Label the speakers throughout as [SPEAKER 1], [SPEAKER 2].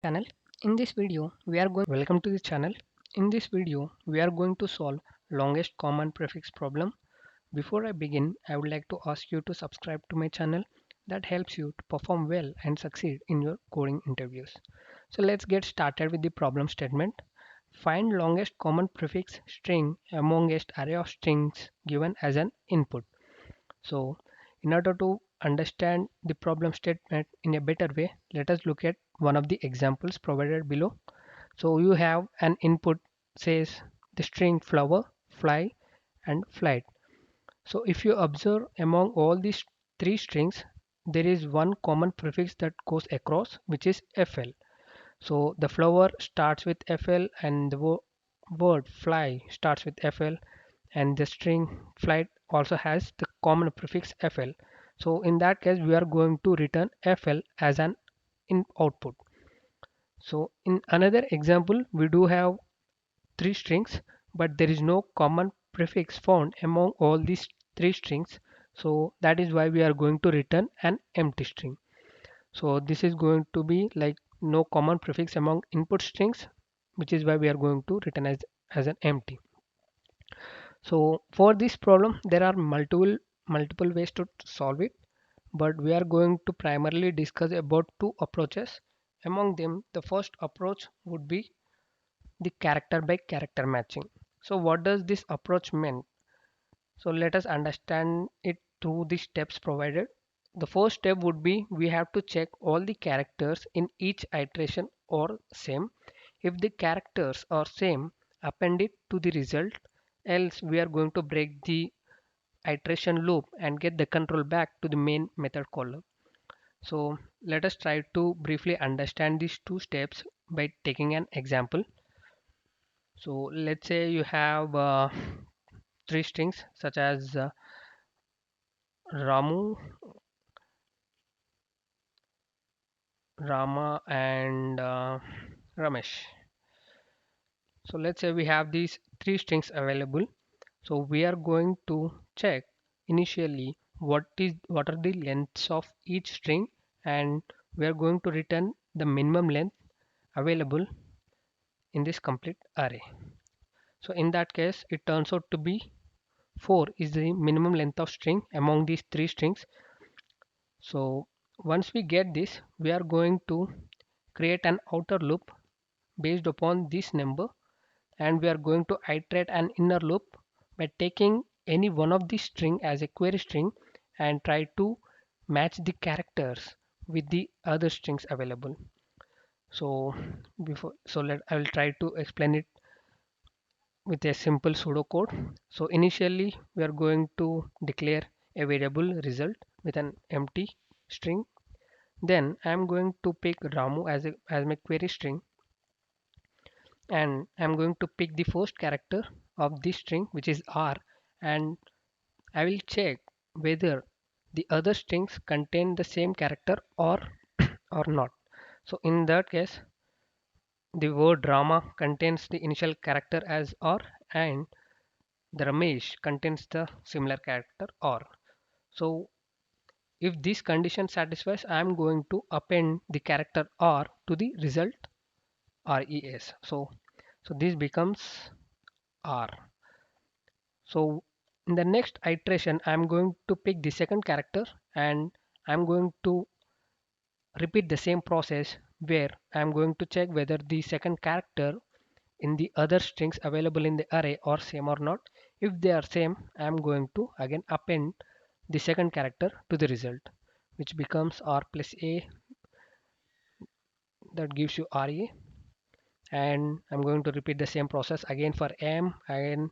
[SPEAKER 1] channel. In this video, welcome to the channel. In this video, we are going to solve longest common prefix problem. Before I begin, I would like to ask you to subscribe to my channel. That helps you to perform well and succeed in your coding interviews. So let's get started with the problem statement. Find longest common prefix string amongst array of strings given as an input. So in order to understand the problem statement in a better way, let us look at one of the examples provided below. So you have an input says the string flower, fly and flight. So if you observe among all these three strings, there is one common prefix that goes across, which is FL. So the flower starts with FL and the word fly starts with FL, and the string flight also has the common prefix FL. So in that case, we are going to return FL as an in output. So in another example, we do have three strings, but there is no common prefix found among all these three strings. So that is why we are going to return an empty string. So this is going to be like no common prefix among input strings, which is why we are going to return as an empty. So for this problem, there are multiple ways to solve it, but we are going to primarily discuss about two approaches. Among them, the first approach would be the character by character matching. So what does this approach mean? So let us understand it through the steps provided. The first step would be we have to check all the characters in each iteration are same. If the characters are same, append it to the result, else we are going to break the iteration loop and get the control back to the main method caller. So let us try to briefly understand these two steps by taking an example. So let's say you have three strings such as Ramu, Rama and Ramesh. So let's say we have these three strings available. So we are going to check initially what are the lengths of each string, and we are going to return the minimum length available in this complete array. So in that case, it turns out to be 4 is the minimum length of string among these three strings. So once we get this, we are going to create an outer loop based upon this number, and we are going to iterate an inner loop by taking any one of these string as a query string and try to match the characters with the other strings available. So I will try to explain it with a simple pseudocode. So initially we are going to declare a variable result with an empty string. Then I am going to pick Ramu as my query string, and I'm going to pick the first character of this string, which is R, and I will check whether the other strings contain the same character or not. So in that case, the word Rama contains the initial character as R, and the Ramesh contains the similar character R. So if this condition satisfies, I am going to append the character R to the result RES. So this becomes R. So in the next iteration, I'm going to pick the second character, and I'm going to repeat the same process where I'm going to check whether the second character in the other strings available in the array are same or not. If they are same, I'm going to again append the second character to the result, which becomes R plus A, that gives you RA. And I'm going to repeat the same process again for M, and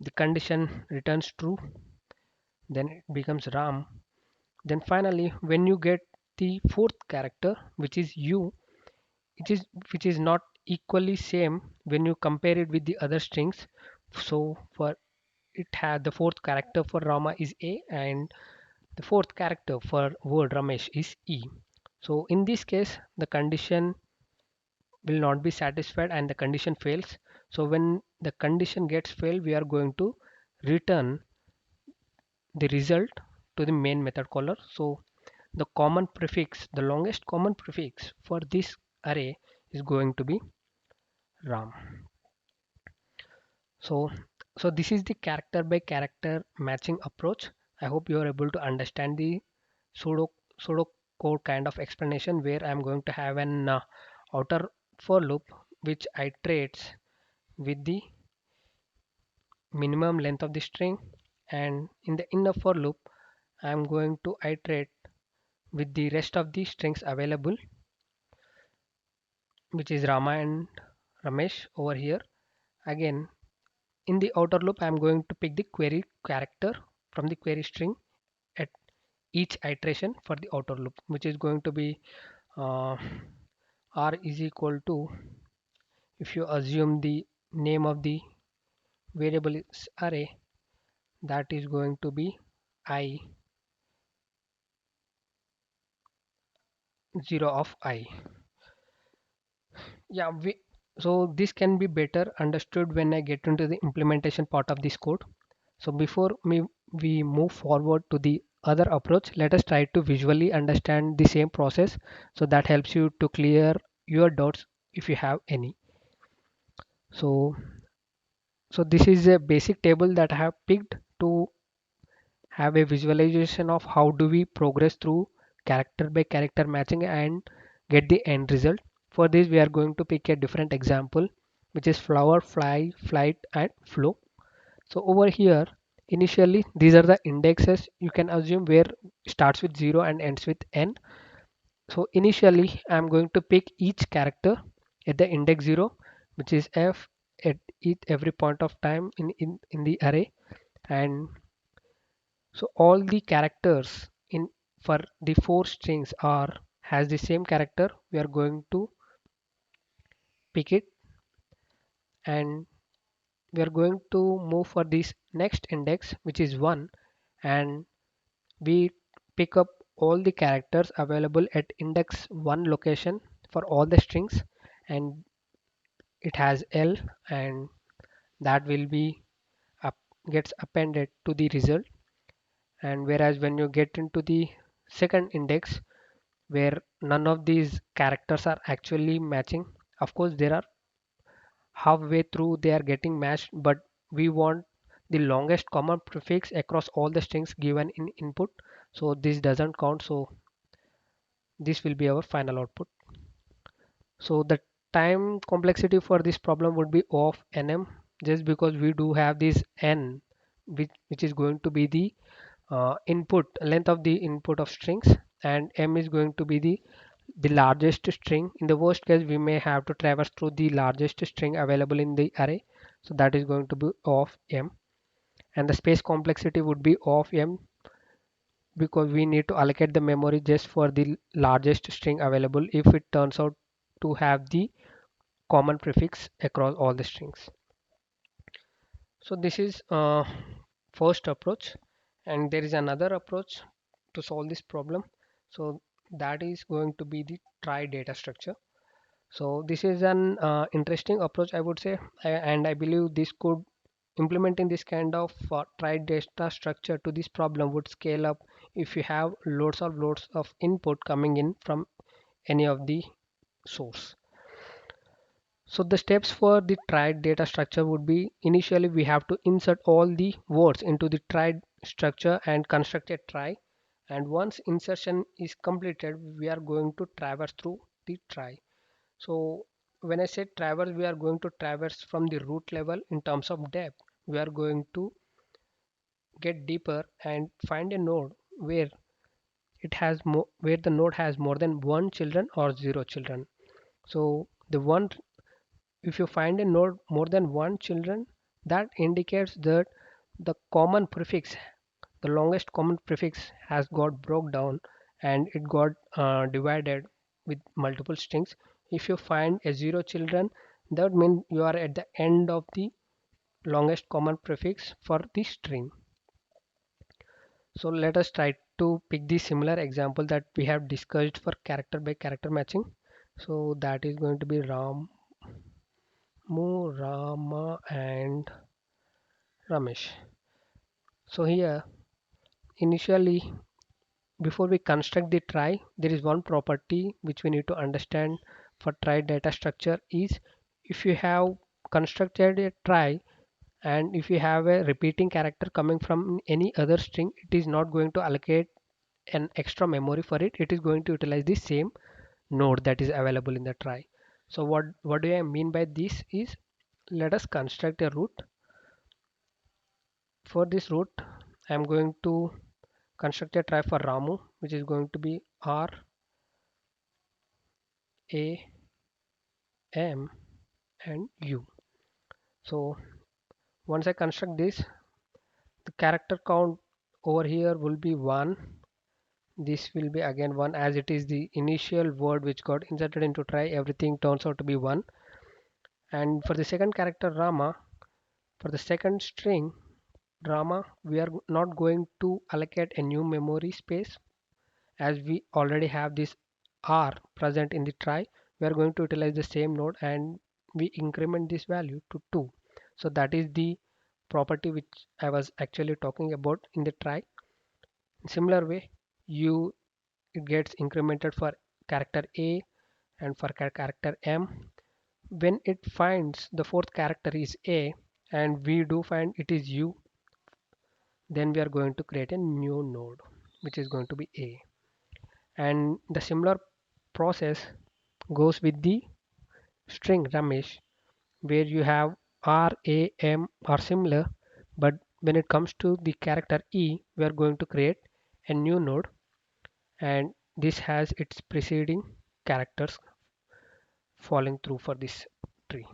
[SPEAKER 1] the condition returns true, then it becomes Ram. Then finally, when you get the fourth character, which is U, it is which is not equally same when you compare it with the other strings. So for it had the fourth character for Rama is A, and the fourth character for word Ramesh is E. So in this case, the condition will not be satisfied and the condition fails. So when the condition gets failed, we are going to return the result to the main method caller. So the longest common prefix for this array is going to be Ram. So, so this is the character by character matching approach. I hope you are able to understand the pseudo pseudo code kind of explanation where I'm going to have an outer for loop which iterates with the minimum length of the string, and in the inner for loop I'm going to iterate with the rest of the strings available, which is Rama and Ramesh over here. Again, in the outer loop I'm going to pick the query character from the query string at each iteration for the outer loop, which is going to be uh, r is equal to, if you assume the name of the variable is array, that is going to be I 0 of I. Yeah, so this can be better understood when I get into the implementation part of this code. So before we move forward to the other approach, let us try to visually understand the same process, so that helps you to clear your doubts if you have any. So, so this is a basic table that I have picked to have a visualization of how do we progress through character by character matching and get the end result. For this, we are going to pick a different example, which is flower, fly, flight, and flow. So over here, initially, these are the indexes you can assume where starts with 0 and ends with n. So initially, I'm going to pick each character at the index 0, which is f at each every point of time in the array. And so all the characters in for the four strings are has the same character. We are going to pick it, and we are going to move for this next index, which is 1, and we pick up all the characters available at index 1 location for all the strings, and it has L, and that will be up, gets appended to the result. And whereas when you get into the second index where none of these characters are actually matching, of course there are halfway through they are getting matched, but we want the longest common prefix across all the strings given in input, so this doesn't count. So this will be our final output. So the time complexity for this problem would be of nm, just because we do have this n, which is going to be the input length of the input of strings, and m is going to be the largest string. In the worst case, we may have to traverse through the largest string available in the array, so that is going to be of m, and the space complexity would be of m, because we need to allocate the memory just for the largest string available if it turns out to have the common prefix across all the strings. So this is first approach, and there is another approach to solve this problem. So that is going to be the trie data structure. So this is an interesting approach, I would say, and I believe this could implementing this kind of trie data structure to this problem would scale up if you have loads of input coming in from any of the source. So the steps for the trie data structure would be, initially we have to insert all the words into the trie structure and construct a trie. And once insertion is completed, we are going to traverse through the trie. So when I say traverse, we are going to traverse from the root level in terms of depth. We are going to get deeper and find a node where where the node has more than one children or zero children. So the one, if you find a node more than one children, that indicates that the common prefix, the longest common prefix has got broke down and it got divided with multiple strings. If you find a zero children, that means you are at the end of the longest common prefix for the string. So let us try to pick the similar example that we have discussed for character by character matching. So that is going to be Ramu, Rama, and Ramesh. So here, initially, before we construct the trie, there is one property which we need to understand for trie data structure is, if you have constructed a trie and if you have a repeating character coming from any other string, it is not going to allocate an extra memory for it. It is going to utilize the same node that is available in the trie. So what do I mean by this is, let us construct a root. For this root, I am going to construct a trie for Ramu, which is going to be R A M and U. So once I construct this, the character count over here will be 1. This will be again 1, as it is the initial word which got inserted into trie. Everything turns out to be 1. And for the second character Rama, for the second string Rama, we are not going to allocate a new memory space, as we already have this R present in the trie. We are going to utilize the same node and we increment this value to 2. So that is the property which I was actually talking about in the trie. In similar way, you it gets incremented for character A and for character M. When it finds the fourth character is A and we do find it is U, then we are going to create a new node which is going to be A. And the similar process goes with the string Ramesh, where you have R, A, M are similar, but when it comes to the character E, we are going to create a new node, and this has its preceding characters falling through for this tree.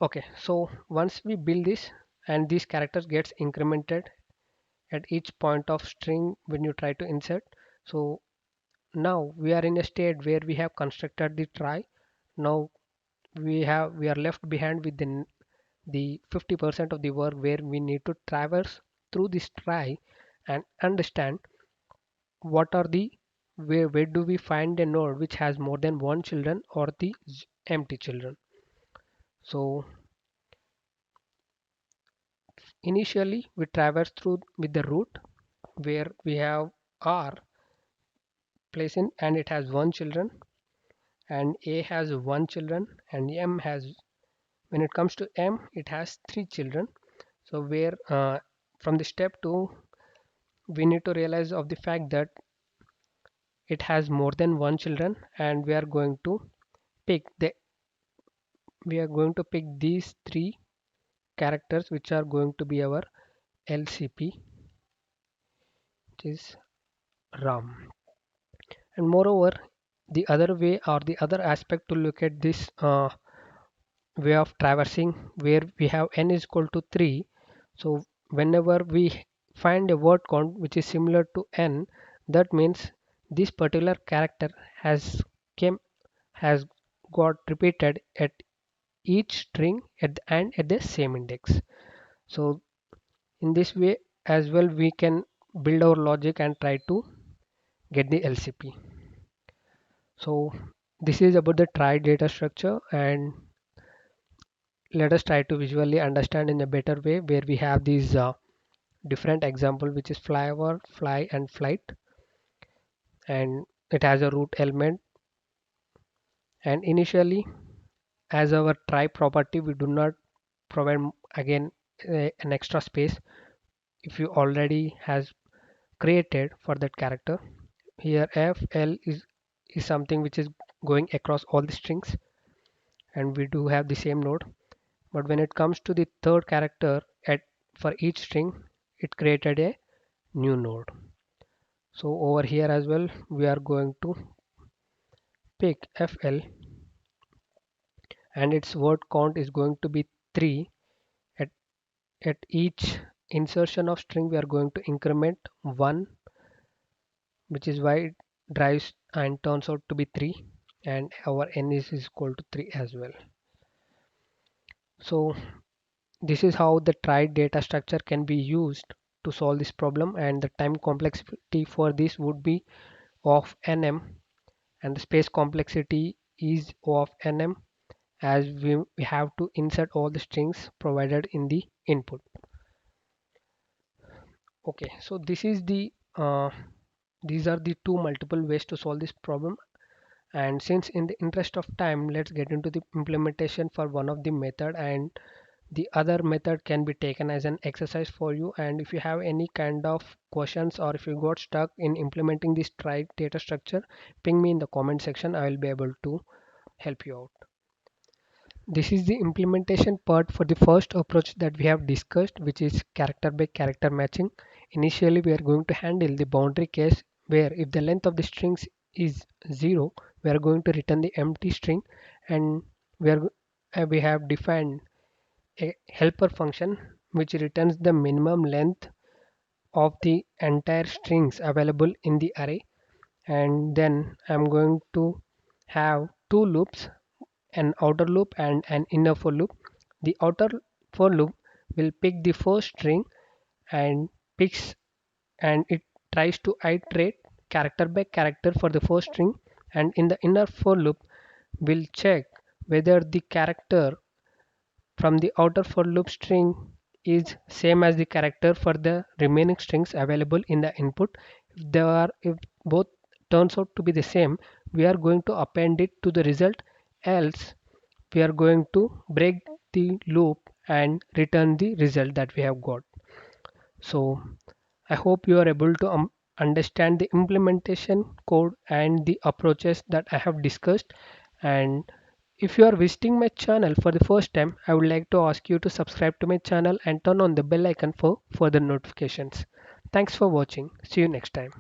[SPEAKER 1] Okay, so once we build this and these characters gets incremented at each point of string when you try to insert. So now we are in a state where we have constructed the trie. Now we are left behind with the 50% of the work, where we need to traverse through this trie and understand what are the where do we find a node which has more than one children or the empty children. So initially we traverse through with the root, where we have R placed in and it has one children, and A has one children, and M has, when it comes to M, it has three children. So where from the step 2, we need to realize of the fact that it has more than one children, and pick the we are going to pick these three characters which are going to be our LCP, which is Ram. And moreover, the other way or the other aspect to look at this way of traversing, where we have n is equal to 3. So whenever we find a word count which is similar to n, that means this particular character came has got repeated at each string at the end at the same index. So in this way as well, we can build our logic and try to get the LCP. So this is about the trie data structure, and let us try to visually understand in a better way, where we have these different example, which is flyover, fly and flight, and it has a root element. And initially, as our trie property, we do not provide again an extra space if you already has created for that character. Here FL is something which is going across all the strings, and we do have the same node. But when it comes to the third character at for each string, it created a new node. So over here as well, we are going to pick FL, and its word count is going to be 3. at at each insertion of string, we are going to increment 1, which is why it drives and turns out to be 3, and our n is equal to 3 as well. So this is how the trie data structure can be used to solve this problem, and the time complexity for this would be of nm, and the space complexity is of nm, as we have to insert all the strings provided in the input. Okay, so these are the two multiple ways to solve this problem, And since in the interest of time, let's get into the implementation for one of the method, and the other method can be taken as an exercise for you. And if you have any kind of questions, or if you got stuck in implementing this trie data structure, ping me in the comment section. I will be able to help you out. This is the implementation part for the first approach that we have discussed, which is character by character matching. Initially, we are going to handle the boundary case where if the length of the strings is 0, we are going to return the empty string, and we have defined a helper function which returns the minimum length of the entire strings available in the array. And then I'm going to have two loops, an outer loop and an inner for loop. The outer for loop will pick the first string and picks and it tries to iterate character by character for the first string, and in the inner for loop will check whether the character from the outer for loop string is same as the character for the remaining strings available in the input. If both turns out to be the same, we are going to append it to the result, else we are going to break the loop and return the result that we have got. So I hope you are able to understand the implementation code and the approaches that I have discussed. And if you are visiting my channel for the first time, I would like to ask you to subscribe to my channel and turn on the bell icon for further notifications. Thanks for watching. See you next time.